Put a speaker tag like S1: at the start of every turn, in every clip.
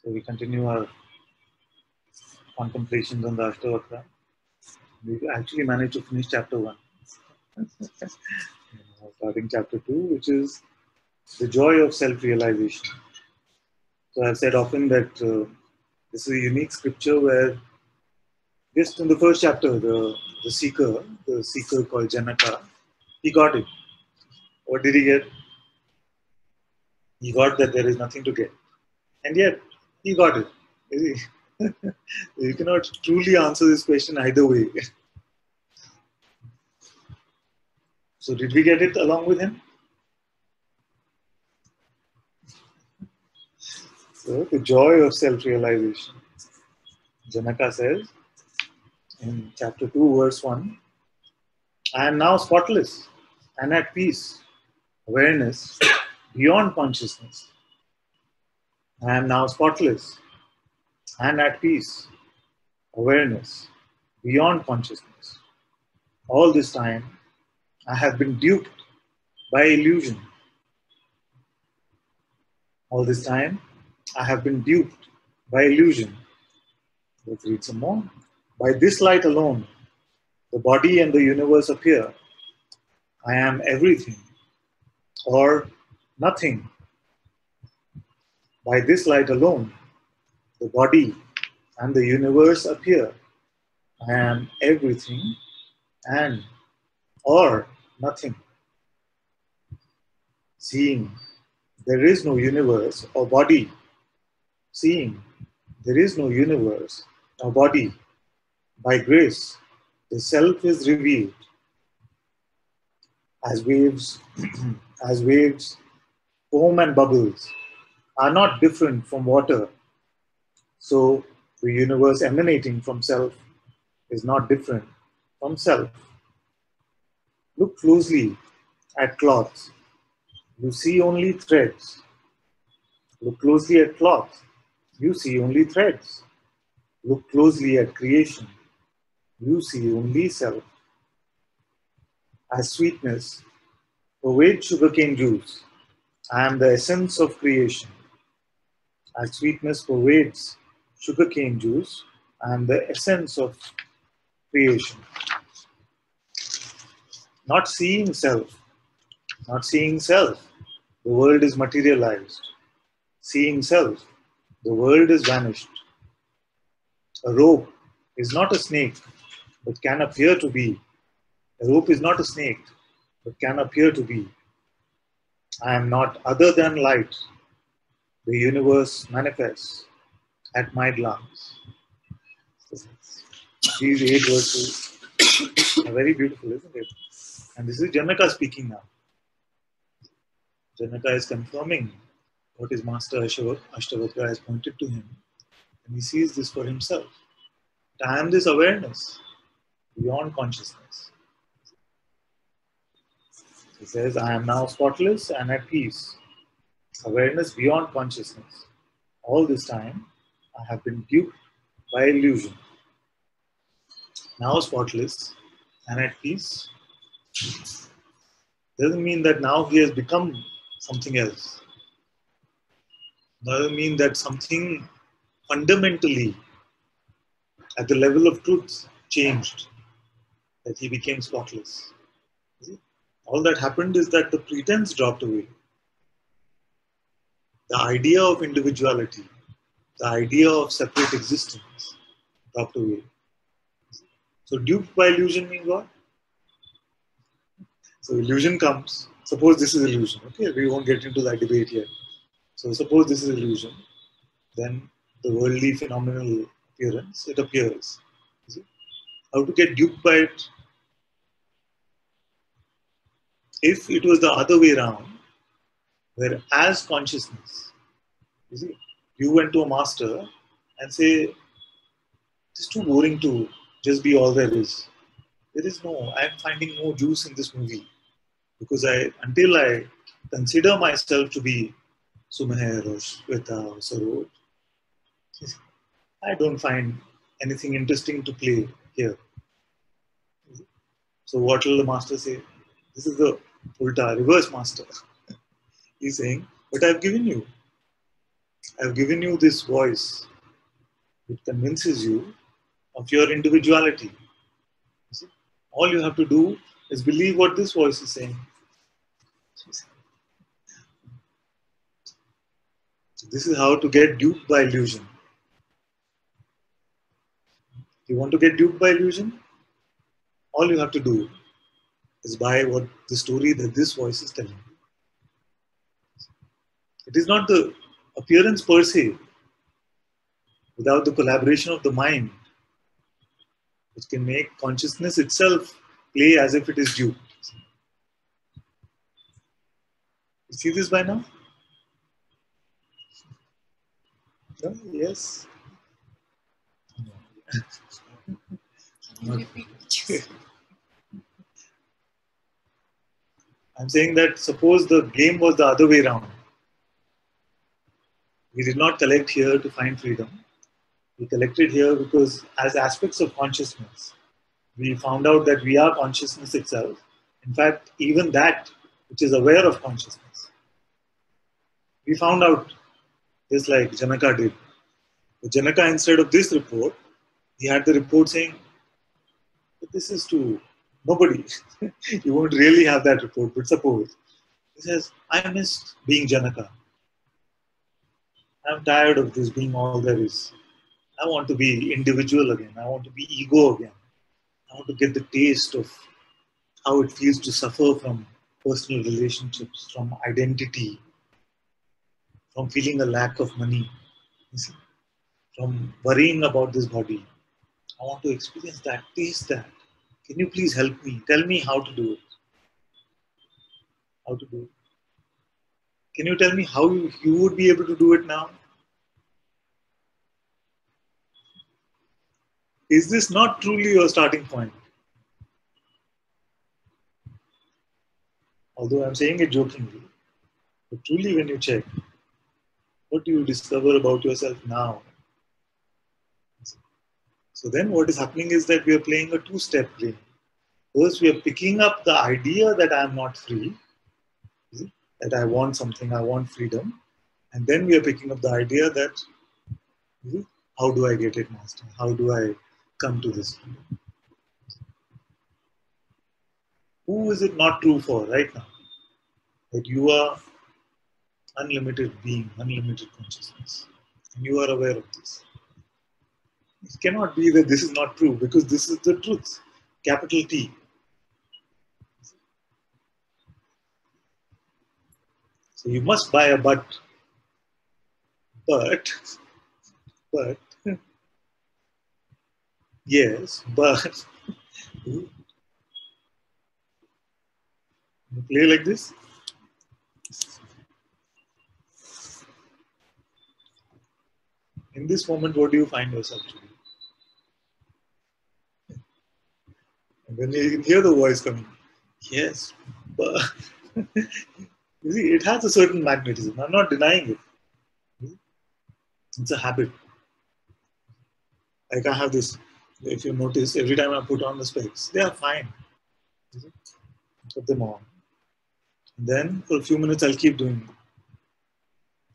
S1: So we continue our contemplations on the Ashtavakra. We actually managed to finish chapter 1. Starting chapter 2, which is the joy of self-realization. So I've said often that this is a unique scripture where just in the first chapter, the seeker called Janaka, he got it. What did he get? He got that there is nothing to get. And yet, he got it. You cannot truly answer this question either way. So did we get it along with him? So the joy of self-realization. Janaka says in chapter 2, verse 1, I am now spotless and at peace, awareness beyond consciousness. I am now spotless and at peace, awareness beyond consciousness. All this time, I have been duped by illusion. All this time, I have been duped by illusion. Let's read some more. By this light alone, the body and the universe appear. I am everything or nothing. By this light alone, the body and the universe appear. I am everything and or nothing. Seeing there is no universe or body. Seeing there is no universe or body. By grace, the self is revealed. As waves, foam and bubbles are not different from water. So the universe emanating from self is not different from self. Look closely at cloth. You see only threads. Look closely at cloth. You see only threads. Look closely at creation. You see only self. As sweetness pervades sugarcane juice, I am the essence of creation. As sweetness pervades sugarcane juice, I am the essence of creation. Not seeing self, the world is materialized. Seeing self, the world is vanished. A rope is not a snake, but can appear to be. A rope is not a snake, but can appear to be. I am not other than light. The universe manifests at my glance. These 8 verses are very beautiful, isn't it? And this is Janaka speaking now. Janaka is confirming what his master Ashtavakra has pointed to him. And he sees this for himself. I am this awareness beyond consciousness. He says, I am now spotless and at peace. Awareness beyond consciousness. All this time, I have been duped by illusion. Now spotless and at peace doesn't mean that now he has become something else. Doesn't mean that something fundamentally at the level of truth changed, that he became spotless. All that happened is that the pretense dropped away. The idea of individuality, the idea of separate existence dropped away. So duped by illusion means what? So illusion comes. Suppose this is illusion. Okay, we won't get into that debate yet. So suppose this is illusion. Then the worldly phenomenal appearance, it appears. How to get duped by it? If it was the other way around, where as consciousness, you went to a master and say, it's too boring to just be all there is. There is no, I'm finding no juice in this movie. Because until I consider myself to be Sumeher or Shweta or Saroj, I don't find anything interesting to play here. So what will the master say? This is the ulta, reverse master. He's saying, but I've given you. I've given you this voice which convinces you of your individuality. You see? All you have to do is believe what this voice is saying. This is how to get duped by illusion. You want to get duped by illusion? All you have to do is buy what the story that this voice is telling. It is not the appearance per se, without the collaboration of the mind, which can make consciousness itself play as if it is duped. You see this by now? No? Yes. I'm saying that suppose the game was the other way around. We did not collect here to find freedom. We collected here because, as aspects of consciousness, we found out that we are consciousness itself. In fact, even that which is aware of consciousness. We found out, just like Janaka did. But Janaka, instead of this report, he had the report saying, this is to nobody. You won't really have that report, but suppose he says, I missed being Janaka. I'm tired of this being all there is. I want to be individual again. I want to be ego again. I want to get the taste of how it feels to suffer from personal relationships, from identity, from feeling a lack of money, you see, from worrying about this body. I want to experience that, taste that. Can you please help me? Tell me how to do it. How to do it. Can you tell me how you would be able to do it now? Is this not truly your starting point? Although I'm saying it jokingly, but truly when you check, what do you discover about yourself now? So then what is happening is that we are playing a two-step game. First, we are picking up the idea that I am not free, that I want something, I want freedom. And then we are picking up the idea that, how do I get it, Master? How do I come to this freedom? Who is it not true for right now? That you are unlimited being, unlimited consciousness. And you are aware of this. It cannot be that this is not true because this is the truth. Capital T. So you must buy a but, but, yes, but, play like this. In this moment, what do you find yourself to be? And then you can hear the voice coming. Yes, but you see, it has a certain magnetism. I'm not denying it. It's a habit. Like I have this, if you notice, every time I put on the specs, they are fine. Put them on. And then for a few minutes, I'll keep doing it.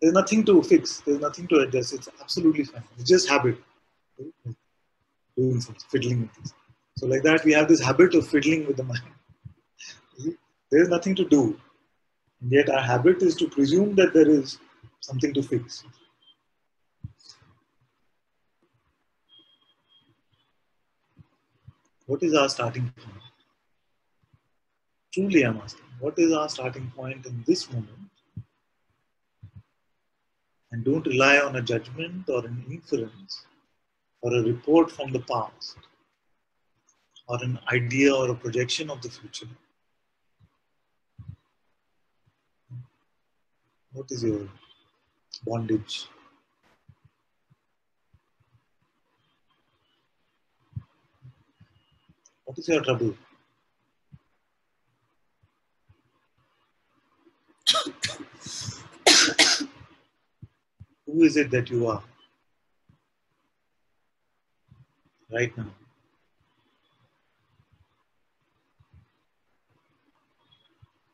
S1: There's nothing to fix. There's nothing to adjust. It's absolutely fine. It's just habit. Doing something, fiddling with this. So like that, we have this habit of fiddling with the mind. There's nothing to do. And yet our habit is to presume that there is something to fix. What is our starting point? Truly, I'm asking, what is our starting point in this moment? And don't rely on a judgment or an inference or a report from the past or an idea or a projection of the future. What is your bondage? What is your trouble? Who is it that you are right now?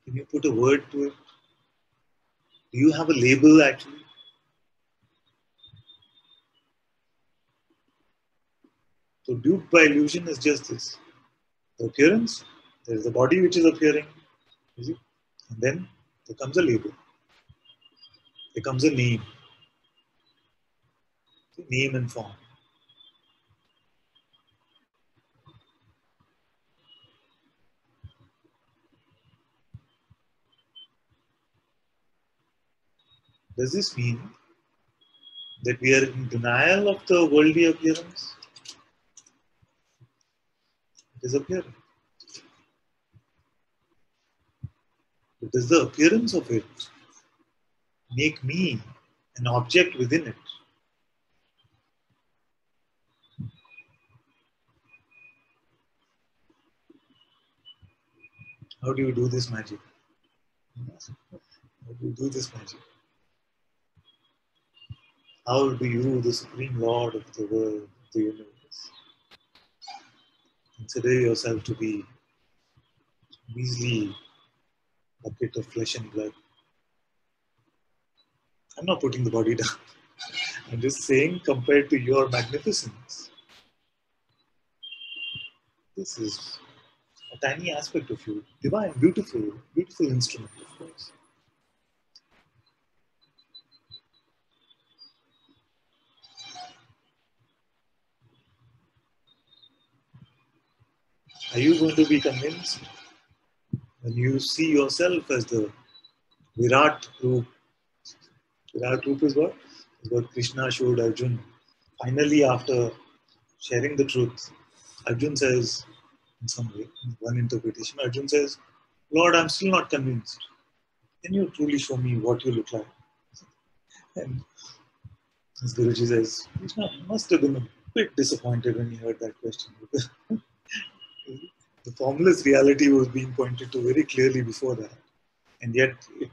S1: Can you put a word to it? Do you have a label actually? So duped by illusion is just this. The appearance, there is a body which is appearing, you see? And then there comes a label, there comes a name and form. Does this mean that we are in denial of the worldly appearance? It is appearing. But does the appearance of it make me an object within it? How do you do this magic? How do you do this magic? How do you, the Supreme Lord of the world, of the universe, consider yourself to be a measly bucket of flesh and blood? I'm not putting the body down. I'm just saying, compared to your magnificence, this is a tiny aspect of you. Divine, beautiful, beautiful instrument, of course. Are you going to be convinced when you see yourself as the Virat Roop? Virat Roop is what? Is what Krishna showed Arjun. Finally, after sharing the truth, Arjun says, in some way, in one interpretation, Arjun says, Lord, I'm still not convinced. Can you truly show me what you look like? And as Guruji says, Krishna must have been a bit disappointed when he heard that question, because the formless reality was being pointed to very clearly before that. And yet,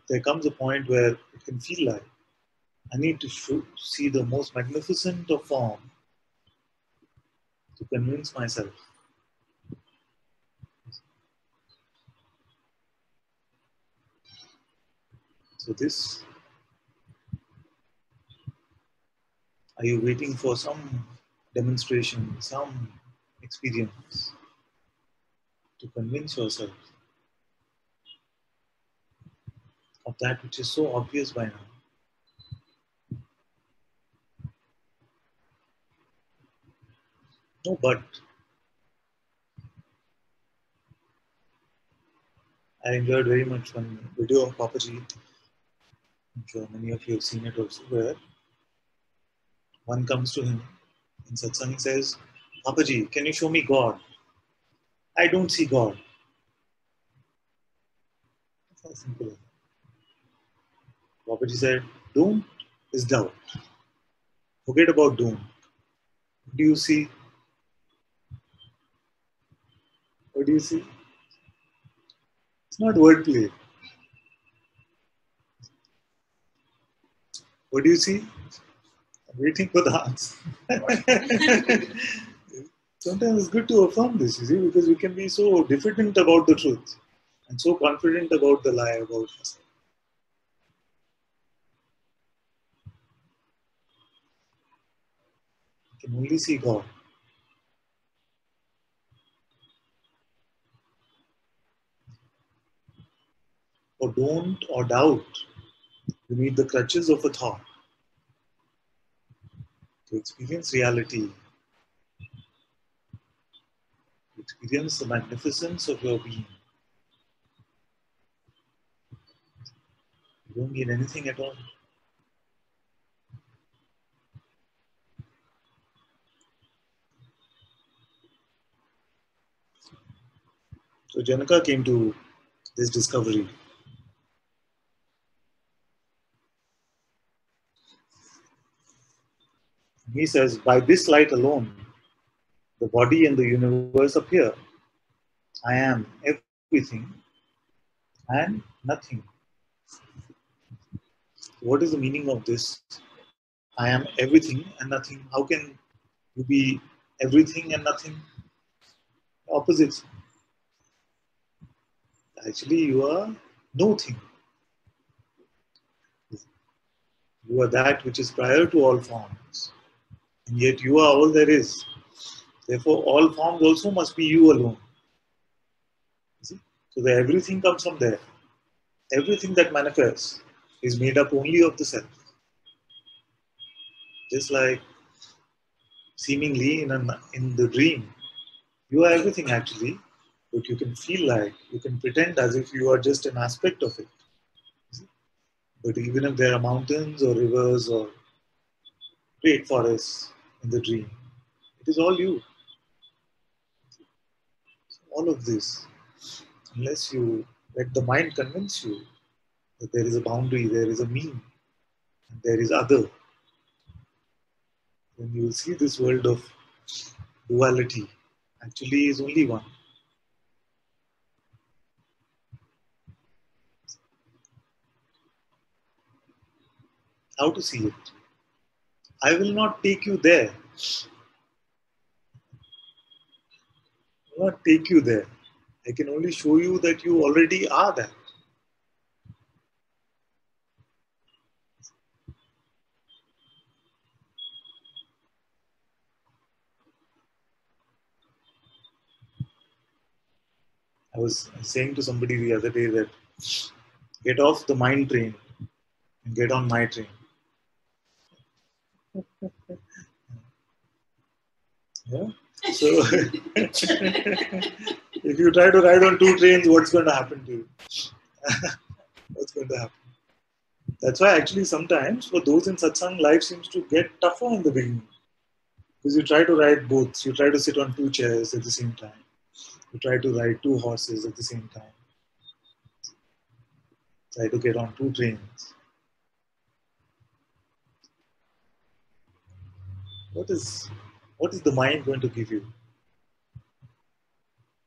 S1: there comes a point where it can feel like I need to see the most magnificent of form to convince myself. So this, are you waiting for some demonstration, some experience to convince yourself of that which is so obvious by now? No, but I enjoyed very much one video of Papaji. I'm sure many of you have seen it also, where one comes to him in Satsang and says, Papaji, can you show me God? I don't see God. That's how simple it is. Papaji said, don't is doubt. Forget about don't. What do you see? What do you see? It's not wordplay. What do you see? I'm waiting for the answer. Sometimes it's good to affirm this, you see, because we can be so diffident about the truth and so confident about the lie about us. We can only see God. Or don't or doubt. You need the crutches of a thought to experience reality, to experience the magnificence of your being. You don't need anything at all. So Janaka came to this discovery. He says, by this light alone, the body and the universe appear. I am everything and nothing. What is the meaning of this? I am everything and nothing. How can you be everything and nothing? Opposites. Actually, you are nothing. You are that which is prior to all forms. And yet you are all there is. Therefore, all forms also must be you alone. You see? So that everything comes from there. Everything that manifests is made up only of the self. Just like seemingly in the dream, you are everything actually, but you can feel like, you can pretend as if you are just an aspect of it. But even if there are mountains or rivers or great forests in the dream, it is all you. All of this, unless you let the mind convince you that there is a boundary, there is a me, and there is other, then you will see this world of duality actually is only one. How to see it? I will not take you there. I will not take you there. I can only show you that you already are that. I was saying to somebody the other day that get off the mind train and get on my train. Yeah? So, if you try to ride on two trains, what's going to happen to you? What's going to happen? That's why actually sometimes for those in satsang, life seems to get tougher in the beginning. Because you try to ride both. You try to sit on two chairs at the same time. You try to ride two horses at the same time. Try to get on two trains. What is the mind going to give you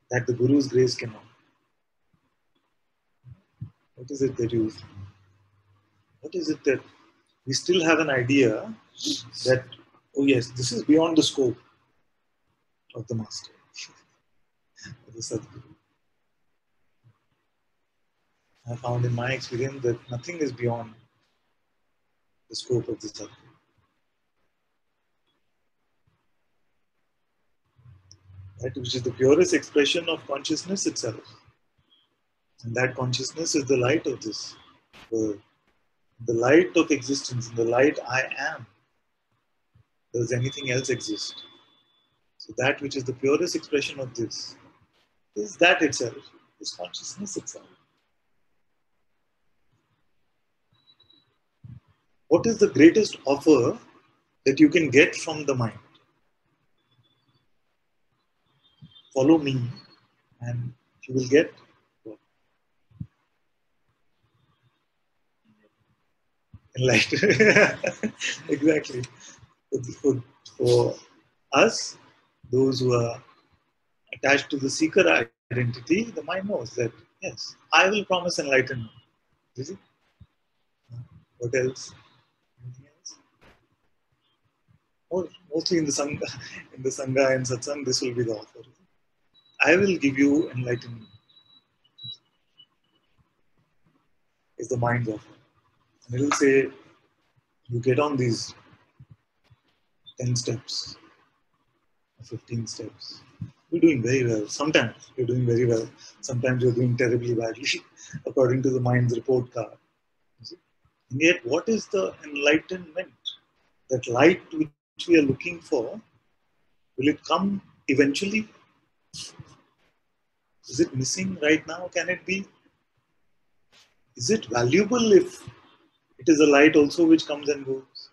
S1: that the Guru's grace cannot? What is it that you? What is it that we still have an idea that, oh yes, this is beyond the scope of the master, of the Sadguru. I found in my experience that nothing is beyond the scope of the Sadguru. That which is the purest expression of consciousness itself. And that consciousness is the light of this world. The light of existence, the light I am. Does anything else exist? So that which is the purest expression of this is that itself, is consciousness itself. What is the greatest offer that you can get from the mind? Follow me and you will get enlightenment. Exactly. For us, those who are attached to the seeker identity, the mind knows that, yes, I will promise enlightenment. Is it? What else? Anything else? Mostly in the Sangha, in the Sangha and Satsang, this will be the offer. I will give you enlightenment, is the mind's offer. And it will say, you get on these 10 steps, 15 steps. You're doing very well. Sometimes you're doing very well. Sometimes you're doing terribly badly, according to the mind's report card. And yet, what is the enlightenment? That light which we are looking for, will it come eventually? Is it missing right now? Can it be? Is it valuable if it is a light also which comes and goes?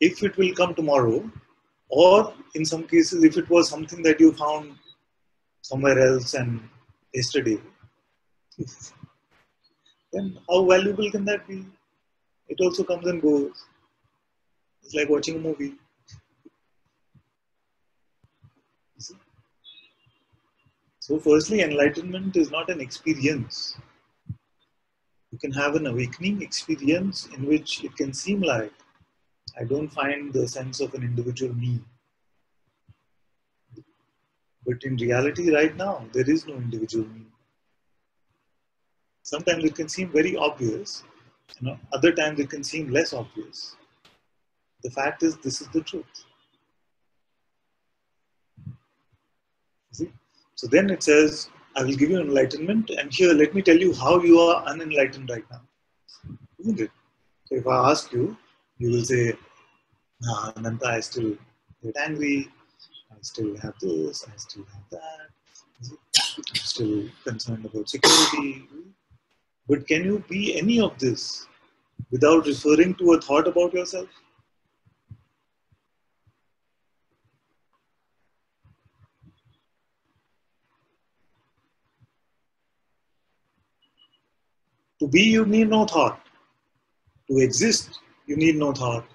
S1: If it will come tomorrow, or in some cases, if it was something that you found somewhere else and yesterday, then how valuable can that be? It also comes and goes. It's like watching a movie. So firstly, enlightenment is not an experience. You can have an awakening experience in which it can seem like I don't find the sense of an individual me. But in reality, right now, there is no individual me. Sometimes it can seem very obvious, other times it can seem less obvious The fact is, this is the truth. See? So then it says, I will give you enlightenment, and here let me tell you how you are unenlightened right now. Isn't it? So if I ask you, you will say, nah, Ananta, I still get angry, I still have this, I still have that, I'm still concerned about security. But can you be any of this without referring to a thought about yourself? To be, you need no thought. To exist, you need no thought.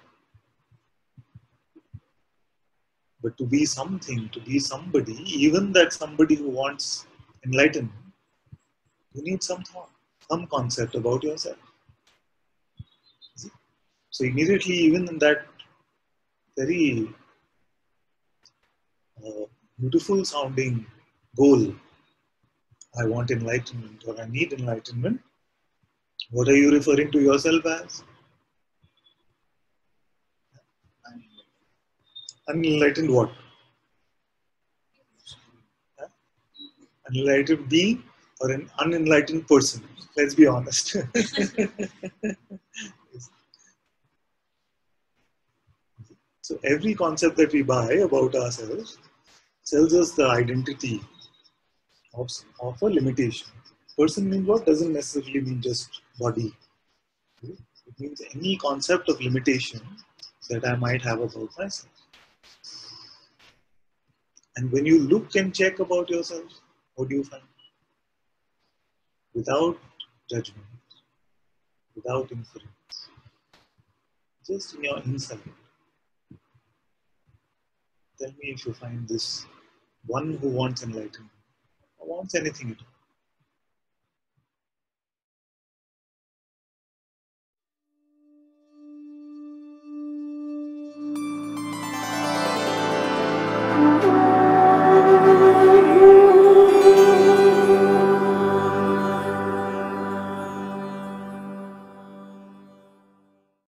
S1: But to be something, to be somebody, even that somebody who wants enlightenment, you need some thought, some concept about yourself. So immediately, even in that very beautiful sounding goal, I want enlightenment or I need enlightenment, what are you referring to yourself as? Unenlightened what? Unenlightened being or an unenlightened person? Let's be honest. So every concept that we buy about ourselves tells us the identity of a limitation. Person means what? Doesn't necessarily mean just body. It means any concept of limitation that I might have about myself. And when you look and check about yourself, what do you find? Without judgment, without inference, just in your inside. Tell me if you find this one who wants enlightenment or wants anything at all.